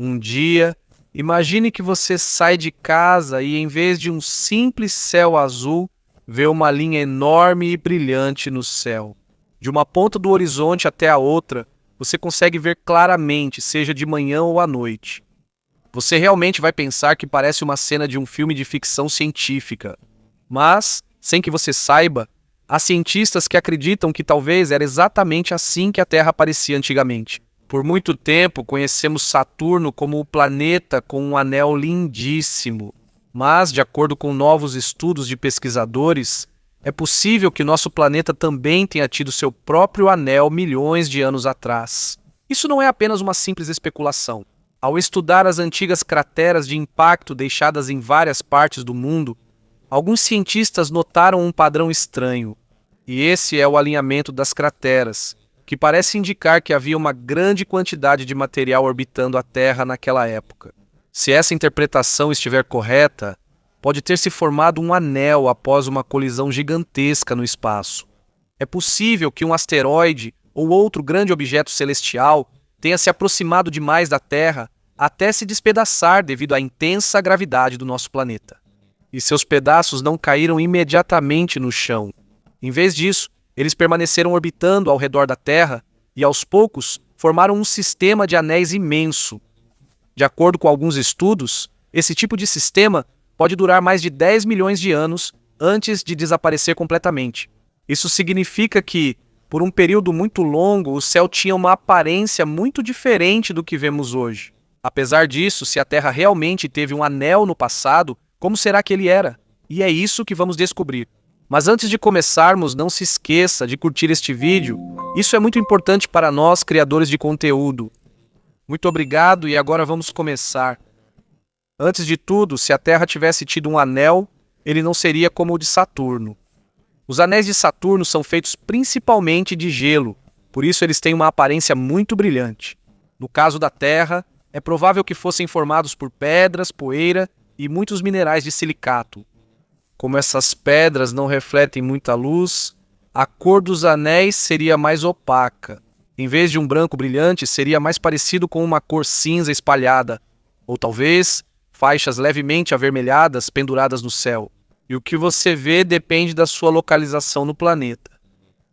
Um dia, imagine que você sai de casa e, em vez de um simples céu azul, vê uma linha enorme e brilhante no céu. De uma ponta do horizonte até a outra, você consegue ver claramente, seja de manhã ou à noite. Você realmente vai pensar que parece uma cena de um filme de ficção científica. Mas, sem que você saiba, há cientistas que acreditam que talvez era exatamente assim que a Terra parecia antigamente. Por muito tempo, conhecemos Saturno como o planeta com um anel lindíssimo. Mas, de acordo com novos estudos de pesquisadores, é possível que nosso planeta também tenha tido seu próprio anel milhões de anos atrás. Isso não é apenas uma simples especulação. Ao estudar as antigas crateras de impacto deixadas em várias partes do mundo, alguns cientistas notaram um padrão estranho. E esse é o alinhamento das crateras, que parece indicar que havia uma grande quantidade de material orbitando a Terra naquela época. Se essa interpretação estiver correta, pode ter se formado um anel após uma colisão gigantesca no espaço. É possível que um asteroide ou outro grande objeto celestial tenha se aproximado demais da Terra até se despedaçar devido à intensa gravidade do nosso planeta. E seus pedaços não caíram imediatamente no chão. Em vez disso, eles permaneceram orbitando ao redor da Terra e, aos poucos, formaram um sistema de anéis imenso. De acordo com alguns estudos, esse tipo de sistema pode durar mais de 10 milhões de anos antes de desaparecer completamente. Isso significa que, por um período muito longo, o céu tinha uma aparência muito diferente do que vemos hoje. Apesar disso, se a Terra realmente teve um anel no passado, como será que ele era? E é isso que vamos descobrir. Mas antes de começarmos, não se esqueça de curtir este vídeo. Isso é muito importante para nós, criadores de conteúdo. Muito obrigado e agora vamos começar. Antes de tudo, se a Terra tivesse tido um anel, ele não seria como o de Saturno. Os anéis de Saturno são feitos principalmente de gelo, por isso eles têm uma aparência muito brilhante. No caso da Terra, é provável que fossem formados por pedras, poeira e muitos minerais de silicato. Como essas pedras não refletem muita luz, a cor dos anéis seria mais opaca. Em vez de um branco brilhante, seria mais parecido com uma cor cinza espalhada, ou talvez faixas levemente avermelhadas penduradas no céu. E o que você vê depende da sua localização no planeta.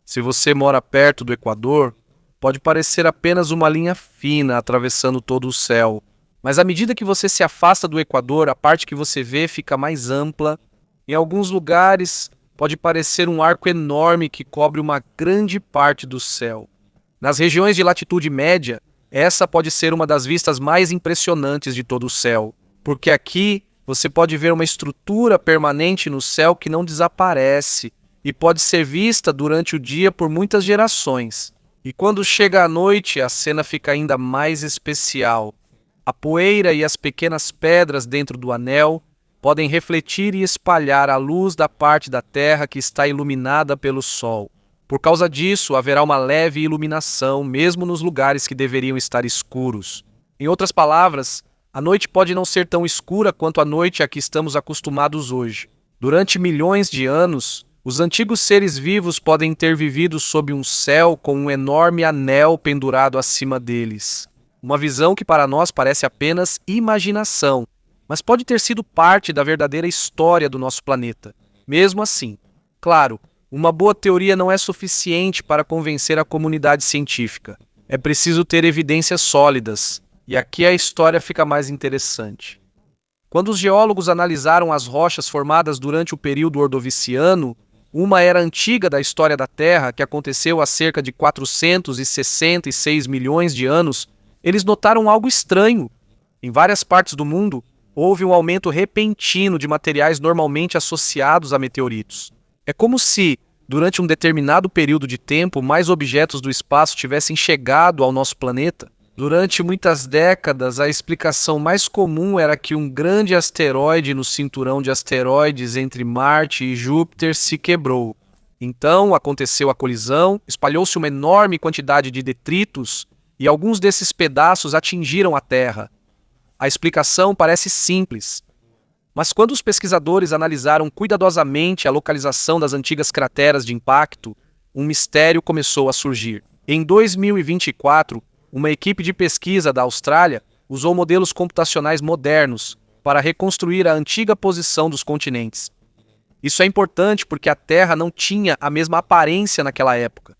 Se você mora perto do Equador, pode parecer apenas uma linha fina atravessando todo o céu. Mas à medida que você se afasta do Equador, a parte que você vê fica mais ampla. Em alguns lugares, pode parecer um arco enorme que cobre uma grande parte do céu. Nas regiões de latitude média, essa pode ser uma das vistas mais impressionantes de todo o céu, porque aqui você pode ver uma estrutura permanente no céu que não desaparece e pode ser vista durante o dia por muitas gerações. E quando chega a noite, a cena fica ainda mais especial. A poeira e as pequenas pedras dentro do anel podem refletir e espalhar a luz da parte da Terra que está iluminada pelo Sol. Por causa disso, haverá uma leve iluminação, mesmo nos lugares que deveriam estar escuros. Em outras palavras, a noite pode não ser tão escura quanto a noite a que estamos acostumados hoje. Durante milhões de anos, os antigos seres vivos podem ter vivido sob um céu com um enorme anel pendurado acima deles. Uma visão que para nós parece apenas imaginação, mas pode ter sido parte da verdadeira história do nosso planeta. Mesmo assim, claro, uma boa teoria não é suficiente para convencer a comunidade científica. É preciso ter evidências sólidas. E aqui a história fica mais interessante. Quando os geólogos analisaram as rochas formadas durante o período Ordoviciano, uma era antiga da história da Terra, que aconteceu há cerca de 466 milhões de anos, eles notaram algo estranho. Em várias partes do mundo, houve um aumento repentino de materiais normalmente associados a meteoritos. É como se, durante um determinado período de tempo, mais objetos do espaço tivessem chegado ao nosso planeta. Durante muitas décadas, a explicação mais comum era que um grande asteroide no cinturão de asteroides entre Marte e Júpiter se quebrou. Então, aconteceu a colisão, espalhou-se uma enorme quantidade de detritos e alguns desses pedaços atingiram a Terra. A explicação parece simples. Mas quando os pesquisadores analisaram cuidadosamente a localização das antigas crateras de impacto, um mistério começou a surgir. Em 2024, uma equipe de pesquisa da Austrália usou modelos computacionais modernos para reconstruir a antiga posição dos continentes. Isso é importante porque a Terra não tinha a mesma aparência naquela época.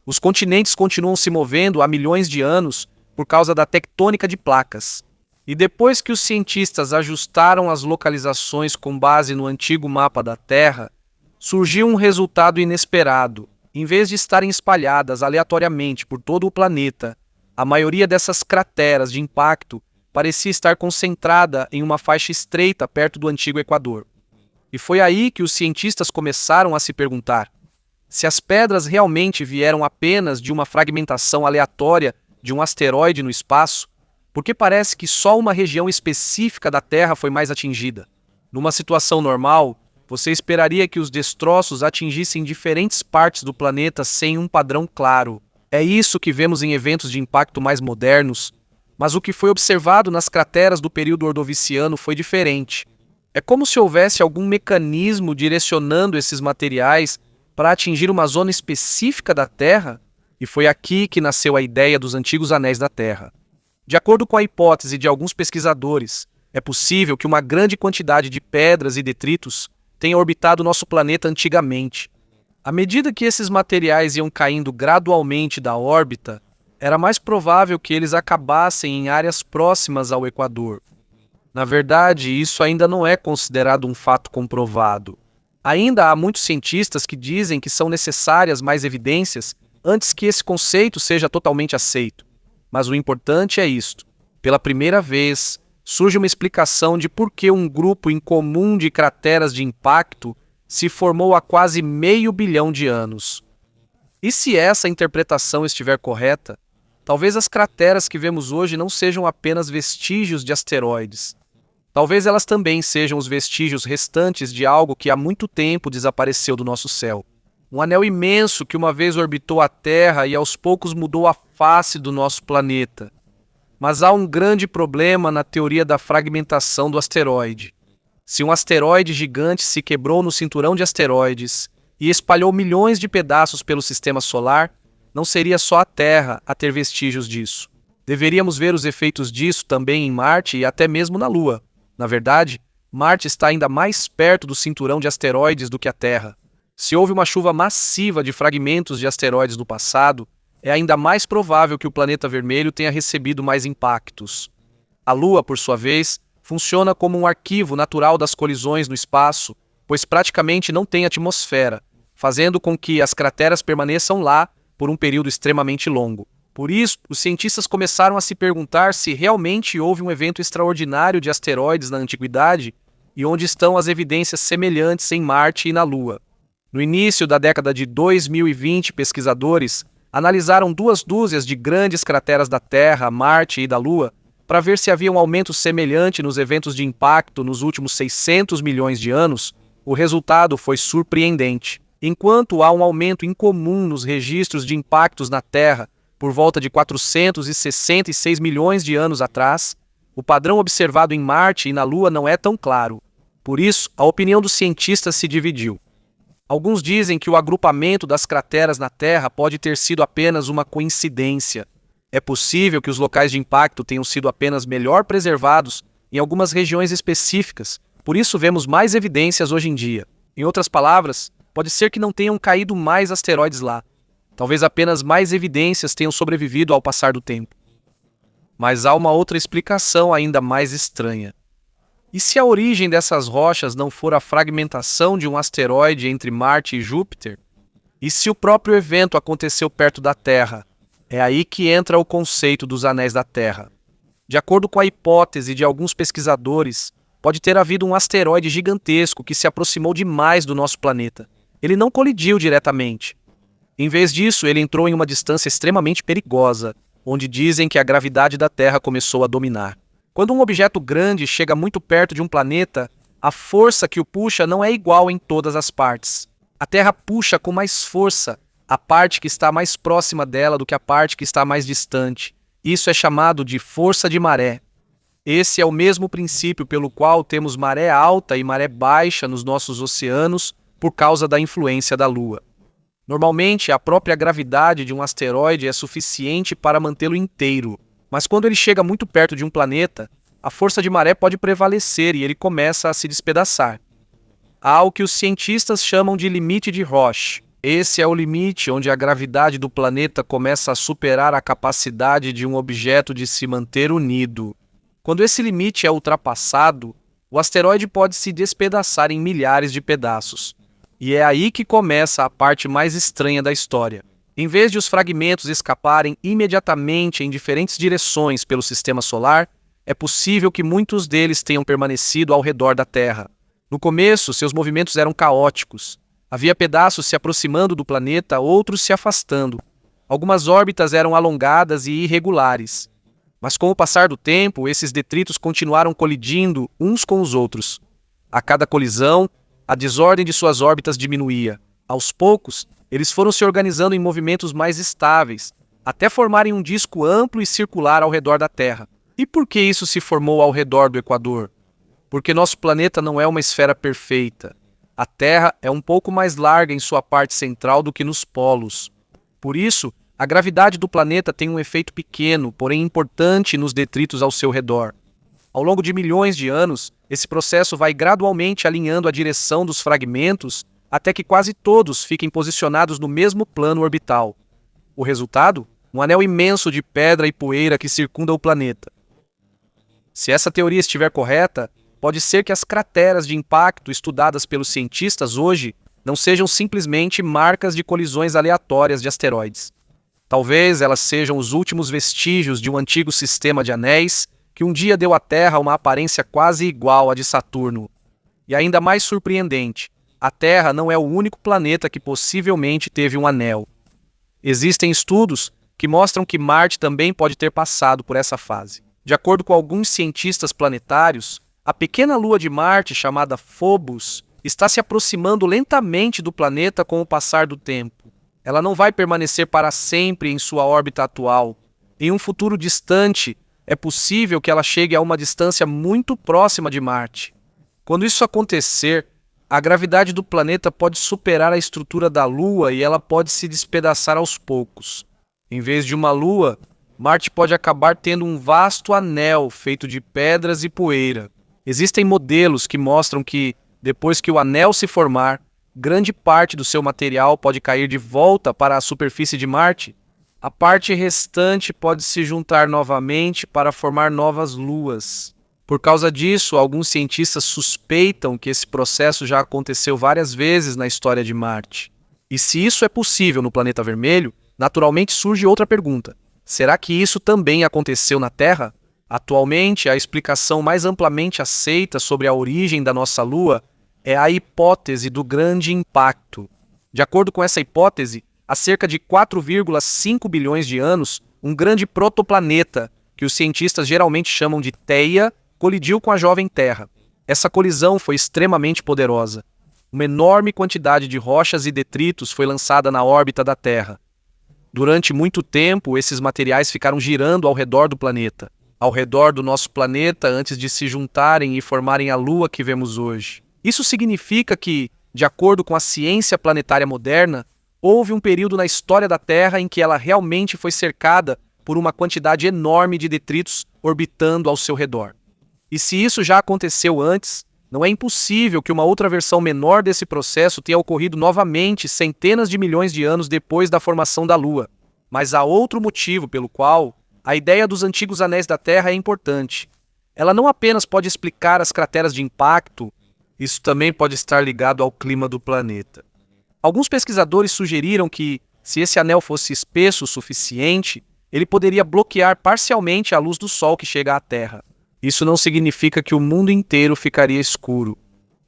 Os continentes continuam se movendo há milhões de anos por causa da tectônica de placas. E depois que os cientistas ajustaram as localizações com base no antigo mapa da Terra, surgiu um resultado inesperado. Em vez de estarem espalhadas aleatoriamente por todo o planeta, a maioria dessas crateras de impacto parecia estar concentrada em uma faixa estreita perto do antigo Equador. E foi aí que os cientistas começaram a se perguntar se as pedras realmente vieram apenas de uma fragmentação aleatória de um asteroide no espaço, porque parece que só uma região específica da Terra foi mais atingida. Numa situação normal, você esperaria que os destroços atingissem diferentes partes do planeta sem um padrão claro. É isso que vemos em eventos de impacto mais modernos, mas o que foi observado nas crateras do período ordoviciano foi diferente. É como se houvesse algum mecanismo direcionando esses materiais para atingir uma zona específica da Terra, e foi aqui que nasceu a ideia dos antigos anéis da Terra. De acordo com a hipótese de alguns pesquisadores, é possível que uma grande quantidade de pedras e detritos tenha orbitado nosso planeta antigamente. À medida que esses materiais iam caindo gradualmente da órbita, era mais provável que eles acabassem em áreas próximas ao Equador. Na verdade, isso ainda não é considerado um fato comprovado. Ainda há muitos cientistas que dizem que são necessárias mais evidências antes que esse conceito seja totalmente aceito. Mas o importante é isto. Pela primeira vez, surge uma explicação de por que um grupo incomum de crateras de impacto se formou há quase 500 milhões de anos. E se essa interpretação estiver correta, talvez as crateras que vemos hoje não sejam apenas vestígios de asteroides. Talvez elas também sejam os vestígios restantes de algo que há muito tempo desapareceu do nosso céu. Um anel imenso que uma vez orbitou a Terra e aos poucos mudou a face do nosso planeta. Mas há um grande problema na teoria da fragmentação do asteroide. Se um asteroide gigante se quebrou no cinturão de asteroides e espalhou milhões de pedaços pelo sistema solar, não seria só a Terra a ter vestígios disso. Deveríamos ver os efeitos disso também em Marte e até mesmo na Lua. Na verdade, Marte está ainda mais perto do cinturão de asteroides do que a Terra. Se houve uma chuva massiva de fragmentos de asteroides no passado, é ainda mais provável que o planeta vermelho tenha recebido mais impactos. A Lua, por sua vez, funciona como um arquivo natural das colisões no espaço, pois praticamente não tem atmosfera, fazendo com que as crateras permaneçam lá por um período extremamente longo. Por isso, os cientistas começaram a se perguntar se realmente houve um evento extraordinário de asteroides na antiguidade e onde estão as evidências semelhantes em Marte e na Lua. No início da década de 2020, pesquisadores analisaram 2 dúzias de grandes crateras da Terra, Marte e da Lua para ver se havia um aumento semelhante nos eventos de impacto nos últimos 600 milhões de anos. O resultado foi surpreendente. Enquanto há um aumento incomum nos registros de impactos na Terra por volta de 466 milhões de anos atrás, o padrão observado em Marte e na Lua não é tão claro. Por isso, a opinião dos cientistas se dividiu. Alguns dizem que o agrupamento das crateras na Terra pode ter sido apenas uma coincidência. É possível que os locais de impacto tenham sido apenas melhor preservados em algumas regiões específicas, por isso vemos mais evidências hoje em dia. Em outras palavras, pode ser que não tenham caído mais asteroides lá. Talvez apenas mais evidências tenham sobrevivido ao passar do tempo. Mas há uma outra explicação ainda mais estranha. E se a origem dessas rochas não for a fragmentação de um asteroide entre Marte e Júpiter? E se o próprio evento aconteceu perto da Terra? É aí que entra o conceito dos anéis da Terra. De acordo com a hipótese de alguns pesquisadores, pode ter havido um asteroide gigantesco que se aproximou demais do nosso planeta. Ele não colidiu diretamente. Em vez disso, ele entrou em uma distância extremamente perigosa, onde dizem que a gravidade da Terra começou a dominar. Quando um objeto grande chega muito perto de um planeta, a força que o puxa não é igual em todas as partes. A Terra puxa com mais força a parte que está mais próxima dela do que a parte que está mais distante. Isso é chamado de força de maré. Esse é o mesmo princípio pelo qual temos maré alta e maré baixa nos nossos oceanos por causa da influência da Lua. Normalmente, a própria gravidade de um asteroide é suficiente para mantê-lo inteiro. Mas quando ele chega muito perto de um planeta, a força de maré pode prevalecer e ele começa a se despedaçar. Há o que os cientistas chamam de limite de Roche. Esse é o limite onde a gravidade do planeta começa a superar a capacidade de um objeto de se manter unido. Quando esse limite é ultrapassado, o asteroide pode se despedaçar em milhares de pedaços. E é aí que começa a parte mais estranha da história. Em vez de os fragmentos escaparem imediatamente em diferentes direções pelo sistema solar, é possível que muitos deles tenham permanecido ao redor da Terra. No começo, seus movimentos eram caóticos. Havia pedaços se aproximando do planeta, outros se afastando. Algumas órbitas eram alongadas e irregulares. Mas com o passar do tempo, esses detritos continuaram colidindo uns com os outros. A cada colisão, a desordem de suas órbitas diminuía. Aos poucos, eles foram se organizando em movimentos mais estáveis, até formarem um disco amplo e circular ao redor da Terra. E por que isso se formou ao redor do Equador? Porque nosso planeta não é uma esfera perfeita. A Terra é um pouco mais larga em sua parte central do que nos polos. Por isso, a gravidade do planeta tem um efeito pequeno, porém importante nos detritos ao seu redor. Ao longo de milhões de anos, esse processo vai gradualmente alinhando a direção dos fragmentos até que quase todos fiquem posicionados no mesmo plano orbital. O resultado? Um anel imenso de pedra e poeira que circunda o planeta. Se essa teoria estiver correta, pode ser que as crateras de impacto estudadas pelos cientistas hoje não sejam simplesmente marcas de colisões aleatórias de asteroides. Talvez elas sejam os últimos vestígios de um antigo sistema de anéis que um dia deu à Terra uma aparência quase igual à de Saturno. E ainda mais surpreendente, a Terra não é o único planeta que possivelmente teve um anel. Existem estudos que mostram que Marte também pode ter passado por essa fase. De acordo com alguns cientistas planetários, a pequena lua de Marte, chamada Phobos, está se aproximando lentamente do planeta com o passar do tempo. Ela não vai permanecer para sempre em sua órbita atual. Em um futuro distante, é possível que ela chegue a uma distância muito próxima de Marte. Quando isso acontecer, a gravidade do planeta pode superar a estrutura da Lua e ela pode se despedaçar aos poucos. Em vez de uma lua, Marte pode acabar tendo um vasto anel feito de pedras e poeira. Existem modelos que mostram que, depois que o anel se formar, grande parte do seu material pode cair de volta para a superfície de Marte. A parte restante pode se juntar novamente para formar novas luas. Por causa disso, alguns cientistas suspeitam que esse processo já aconteceu várias vezes na história de Marte. E se isso é possível no planeta vermelho, naturalmente surge outra pergunta. Será que isso também aconteceu na Terra? Atualmente, a explicação mais amplamente aceita sobre a origem da nossa Lua é a hipótese do grande impacto. De acordo com essa hipótese, há cerca de 4,5 bilhões de anos, um grande protoplaneta, que os cientistas geralmente chamam de Theia, colidiu com a jovem Terra. Essa colisão foi extremamente poderosa. Uma enorme quantidade de rochas e detritos foi lançada na órbita da Terra. Durante muito tempo, esses materiais ficaram girando ao redor do planeta, ao redor do nosso planeta antes de se juntarem e formarem a Lua que vemos hoje. Isso significa que, de acordo com a ciência planetária moderna, houve um período na história da Terra em que ela realmente foi cercada por uma quantidade enorme de detritos orbitando ao seu redor. E se isso já aconteceu antes, não é impossível que uma outra versão menor desse processo tenha ocorrido novamente centenas de milhões de anos depois da formação da Lua. Mas há outro motivo pelo qual a ideia dos antigos anéis da Terra é importante. Ela não apenas pode explicar as crateras de impacto, isso também pode estar ligado ao clima do planeta. Alguns pesquisadores sugeriram que, se esse anel fosse espesso o suficiente, ele poderia bloquear parcialmente a luz do Sol que chega à Terra. Isso não significa que o mundo inteiro ficaria escuro.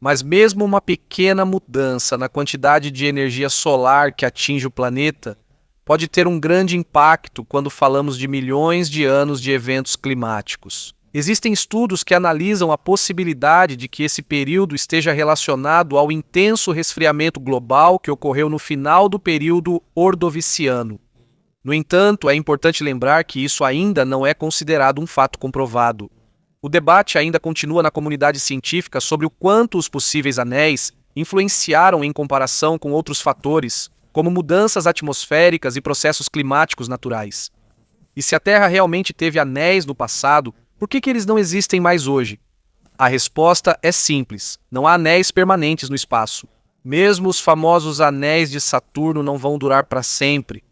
Mas mesmo uma pequena mudança na quantidade de energia solar que atinge o planeta pode ter um grande impacto quando falamos de milhões de anos de eventos climáticos. Existem estudos que analisam a possibilidade de que esse período esteja relacionado ao intenso resfriamento global que ocorreu no final do período Ordoviciano. No entanto, é importante lembrar que isso ainda não é considerado um fato comprovado. O debate ainda continua na comunidade científica sobre o quanto os possíveis anéis influenciaram em comparação com outros fatores, como mudanças atmosféricas e processos climáticos naturais. E se a Terra realmente teve anéis no passado, por que eles não existem mais hoje? A resposta é simples: não há anéis permanentes no espaço. Mesmo os famosos anéis de Saturno não vão durar para sempre.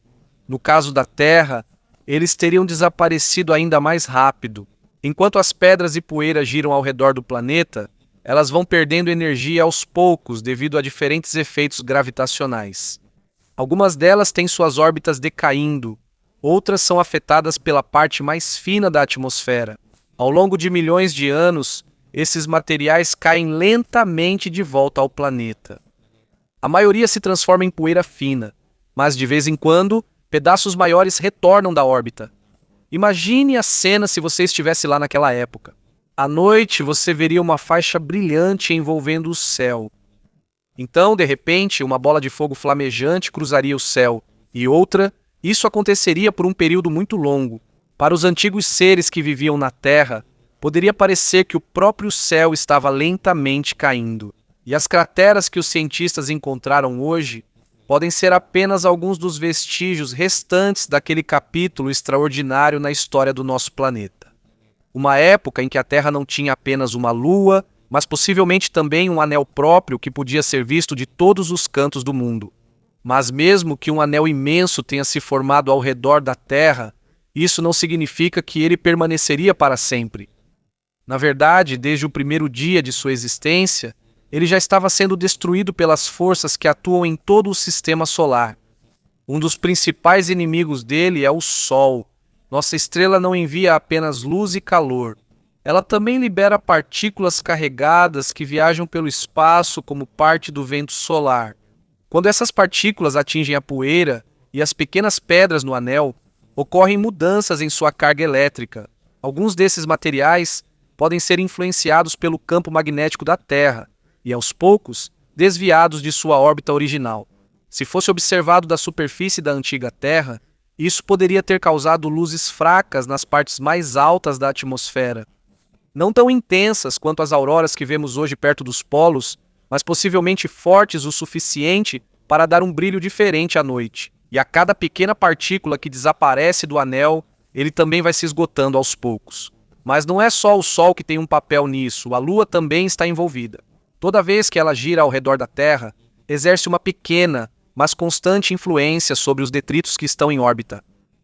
No caso da Terra, eles teriam desaparecido ainda mais rápido. Enquanto as pedras e poeira giram ao redor do planeta, elas vão perdendo energia aos poucos devido a diferentes efeitos gravitacionais. Algumas delas têm suas órbitas decaindo, outras são afetadas pela parte mais fina da atmosfera. Ao longo de milhões de anos, esses materiais caem lentamente de volta ao planeta. A maioria se transforma em poeira fina, mas de vez em quando, pedaços maiores retornam da órbita. Imagine a cena se você estivesse lá naquela época. À noite, você veria uma faixa brilhante envolvendo o céu. Então, de repente, uma bola de fogo flamejante cruzaria o céu, e outra, isso aconteceria por um período muito longo. Para os antigos seres que viviam na Terra, poderia parecer que o próprio céu estava lentamente caindo. E as crateras que os cientistas encontraram hoje podem ser apenas alguns dos vestígios restantes daquele capítulo extraordinário na história do nosso planeta. Uma época em que a Terra não tinha apenas uma lua, mas possivelmente também um anel próprio que podia ser visto de todos os cantos do mundo. Mas mesmo que um anel imenso tenha se formado ao redor da Terra, isso não significa que ele permaneceria para sempre. Na verdade, desde o primeiro dia de sua existência, ele já estava sendo destruído pelas forças que atuam em todo o sistema solar. Um dos principais inimigos dele é o Sol. Nossa estrela não envia apenas luz e calor. Ela também libera partículas carregadas que viajam pelo espaço como parte do vento solar. Quando essas partículas atingem a poeira e as pequenas pedras no anel, ocorrem mudanças em sua carga elétrica. Alguns desses materiais podem ser influenciados pelo campo magnético da Terra e, aos poucos, desviados de sua órbita original. Se fosse observado da superfície da antiga Terra, isso poderia ter causado luzes fracas nas partes mais altas da atmosfera. Não tão intensas quanto as auroras que vemos hoje perto dos polos, mas possivelmente fortes o suficiente para dar um brilho diferente à noite. E a cada pequena partícula que desaparece do anel, ele também vai se esgotando aos poucos. Mas não é só o Sol que tem um papel nisso, a Lua também está envolvida. Toda vez que ela gira ao redor da Terra, exerce uma pequena, mas constante influência sobre os detritos que estão em órbita.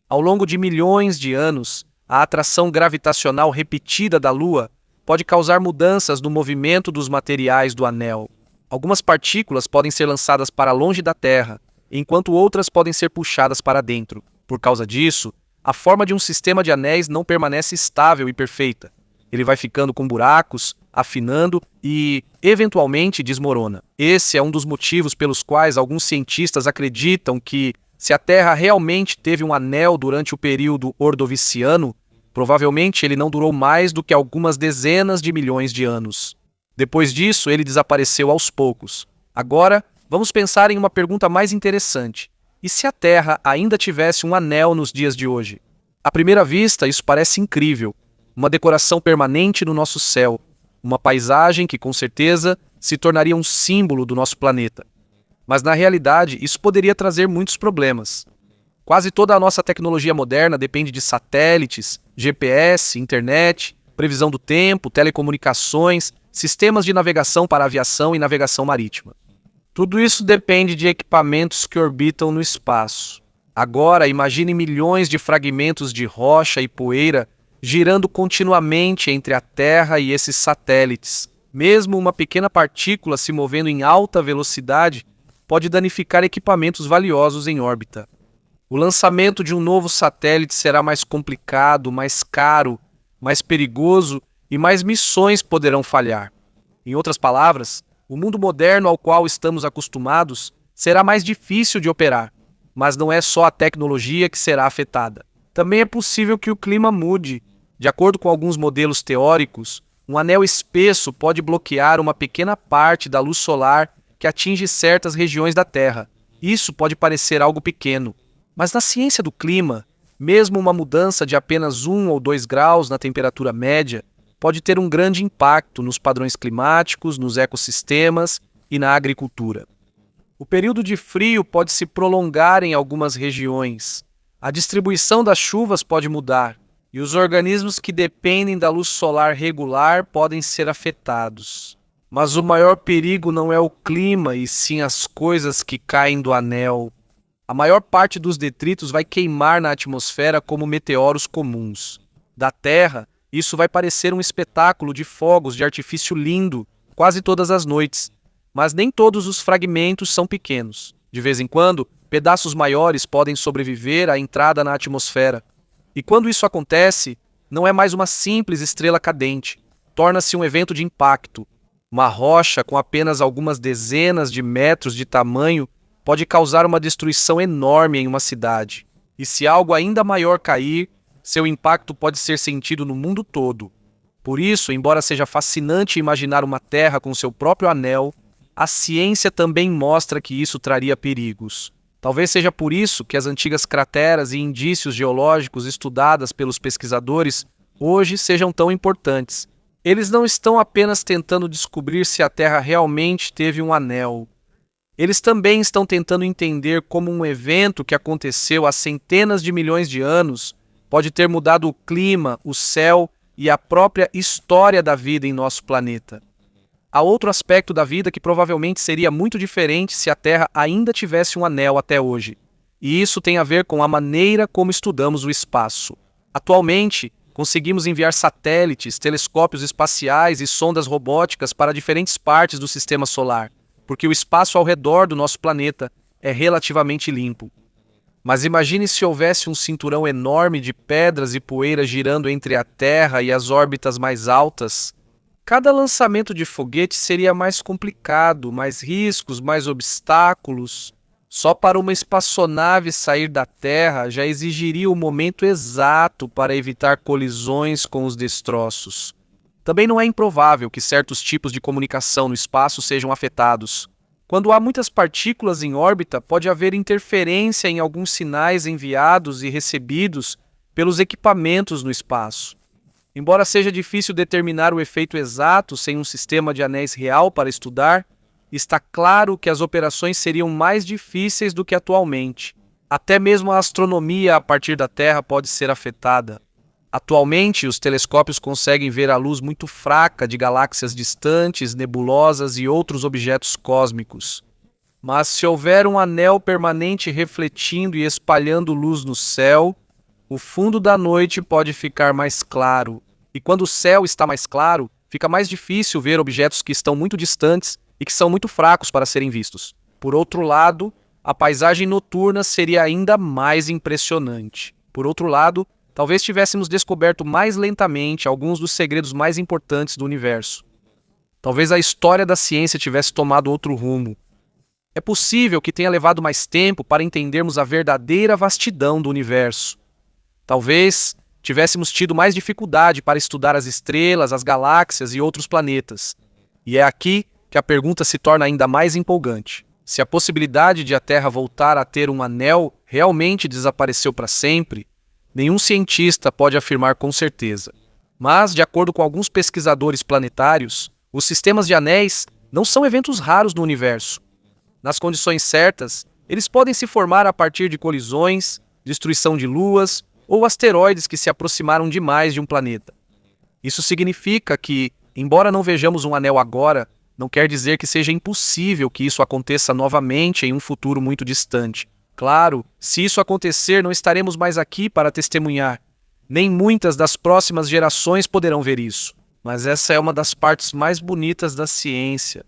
Ao longo de milhões de anos, a atração gravitacional repetida da Lua pode causar mudanças no movimento dos materiais do anel. Algumas partículas podem ser lançadas para longe da Terra, enquanto outras podem ser puxadas para dentro. Por causa disso, a forma de um sistema de anéis não permanece estável e perfeita. Ele vai ficando com buracos, afinando e, eventualmente, desmorona. Esse é um dos motivos pelos quais alguns cientistas acreditam que, se a Terra realmente teve um anel durante o período ordoviciano, provavelmente ele não durou mais do que algumas dezenas de milhões de anos. Depois disso, ele desapareceu aos poucos. Agora, vamos pensar em uma pergunta mais interessante. E se a Terra ainda tivesse um anel nos dias de hoje? À primeira vista, isso parece incrível. Uma decoração permanente no nosso céu. Uma paisagem que, com certeza, se tornaria um símbolo do nosso planeta. Mas, na realidade, isso poderia trazer muitos problemas. Quase toda a nossa tecnologia moderna depende de satélites, GPS, internet, previsão do tempo, telecomunicações, sistemas de navegação para aviação e navegação marítima. Tudo isso depende de equipamentos que orbitam no espaço. Agora, imagine milhões de fragmentos de rocha e poeira girando continuamente entre a Terra e esses satélites. Mesmo uma pequena partícula se movendo em alta velocidade pode danificar equipamentos valiosos em órbita. O lançamento de um novo satélite será mais complicado, mais caro, mais perigoso e mais missões poderão falhar. Em outras palavras, o mundo moderno ao qual estamos acostumados será mais difícil de operar, mas não é só a tecnologia que será afetada. Também é possível que o clima mude. De acordo com alguns modelos teóricos, um anel espesso pode bloquear uma pequena parte da luz solar que atinge certas regiões da Terra. Isso pode parecer algo pequeno, mas na ciência do clima, mesmo uma mudança de apenas 1 ou 2 graus na temperatura média pode ter um grande impacto nos padrões climáticos, nos ecossistemas e na agricultura. O período de frio pode se prolongar em algumas regiões. A distribuição das chuvas pode mudar, e os organismos que dependem da luz solar regular podem ser afetados. Mas o maior perigo não é o clima, e sim as coisas que caem do anel. A maior parte dos detritos vai queimar na atmosfera como meteoros comuns. Da Terra, isso vai parecer um espetáculo de fogos de artifício lindo, quase todas as noites. Mas nem todos os fragmentos são pequenos. De vez em quando, pedaços maiores podem sobreviver à entrada na atmosfera. E quando isso acontece, não é mais uma simples estrela cadente. Torna-se um evento de impacto. Uma rocha com apenas algumas dezenas de metros de tamanho pode causar uma destruição enorme em uma cidade. E se algo ainda maior cair, seu impacto pode ser sentido no mundo todo. Por isso, embora seja fascinante imaginar uma Terra com seu próprio anel, a ciência também mostra que isso traria perigos. Talvez seja por isso que as antigas crateras e indícios geológicos estudadas pelos pesquisadores hoje sejam tão importantes. Eles não estão apenas tentando descobrir se a Terra realmente teve um anel. Eles também estão tentando entender como um evento que aconteceu há centenas de milhões de anos pode ter mudado o clima, o céu e a própria história da vida em nosso planeta. Há outro aspecto da vida que provavelmente seria muito diferente se a Terra ainda tivesse um anel até hoje. E isso tem a ver com a maneira como estudamos o espaço. Atualmente, conseguimos enviar satélites, telescópios espaciais e sondas robóticas para diferentes partes do sistema solar, porque o espaço ao redor do nosso planeta é relativamente limpo. Mas imagine se houvesse um cinturão enorme de pedras e poeira girando entre a Terra e as órbitas mais altas. Cada lançamento de foguete seria mais complicado, mais riscos, mais obstáculos. Só para uma espaçonave sair da Terra já exigiria o momento exato para evitar colisões com os destroços. Também não é improvável que certos tipos de comunicação no espaço sejam afetados. Quando há muitas partículas em órbita, pode haver interferência em alguns sinais enviados e recebidos pelos equipamentos no espaço. Embora seja difícil determinar o efeito exato sem um sistema de anéis real para estudar, está claro que as operações seriam mais difíceis do que atualmente. Até mesmo a astronomia a partir da Terra pode ser afetada. Atualmente, os telescópios conseguem ver a luz muito fraca de galáxias distantes, nebulosas e outros objetos cósmicos. Mas se houver um anel permanente refletindo e espalhando luz no céu, o fundo da noite pode ficar mais claro. E quando o céu está mais claro, fica mais difícil ver objetos que estão muito distantes e que são muito fracos para serem vistos. Por outro lado, a paisagem noturna seria ainda mais impressionante. Por outro lado, talvez tivéssemos descoberto mais lentamente alguns dos segredos mais importantes do universo. Talvez a história da ciência tivesse tomado outro rumo. É possível que tenha levado mais tempo para entendermos a verdadeira vastidão do universo. Talvez tivéssemos tido mais dificuldade para estudar as estrelas, as galáxias e outros planetas. E é aqui que a pergunta se torna ainda mais empolgante. Se a possibilidade de a Terra voltar a ter um anel realmente desapareceu para sempre, nenhum cientista pode afirmar com certeza. Mas, de acordo com alguns pesquisadores planetários, os sistemas de anéis não são eventos raros no universo. Nas condições certas, eles podem se formar a partir de colisões, destruição de luas ou asteroides que se aproximaram demais de um planeta. Isso significa que, embora não vejamos um anel agora, não quer dizer que seja impossível que isso aconteça novamente em um futuro muito distante. Claro, se isso acontecer, não estaremos mais aqui para testemunhar. Nem muitas das próximas gerações poderão ver isso. Mas essa é uma das partes mais bonitas da ciência.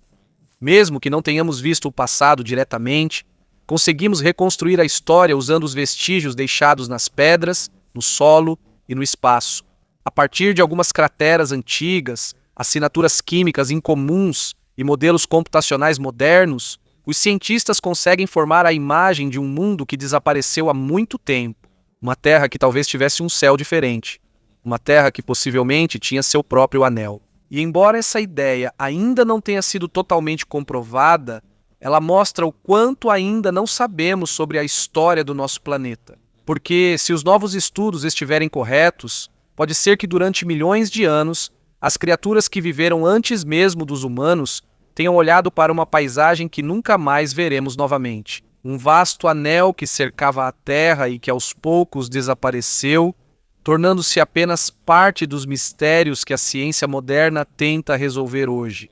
Mesmo que não tenhamos visto o passado diretamente, conseguimos reconstruir a história usando os vestígios deixados nas pedras, no solo e no espaço. A partir de algumas crateras antigas, assinaturas químicas incomuns e modelos computacionais modernos, os cientistas conseguem formar a imagem de um mundo que desapareceu há muito tempo. Uma Terra que talvez tivesse um céu diferente. Uma Terra que possivelmente tinha seu próprio anel. E embora essa ideia ainda não tenha sido totalmente comprovada, ela mostra o quanto ainda não sabemos sobre a história do nosso planeta. Porque, se os novos estudos estiverem corretos, pode ser que durante milhões de anos, as criaturas que viveram antes mesmo dos humanos tenham olhado para uma paisagem que nunca mais veremos novamente. um vasto anel que cercava a Terra e que aos poucos desapareceu, tornando-se apenas parte dos mistérios que a ciência moderna tenta resolver hoje.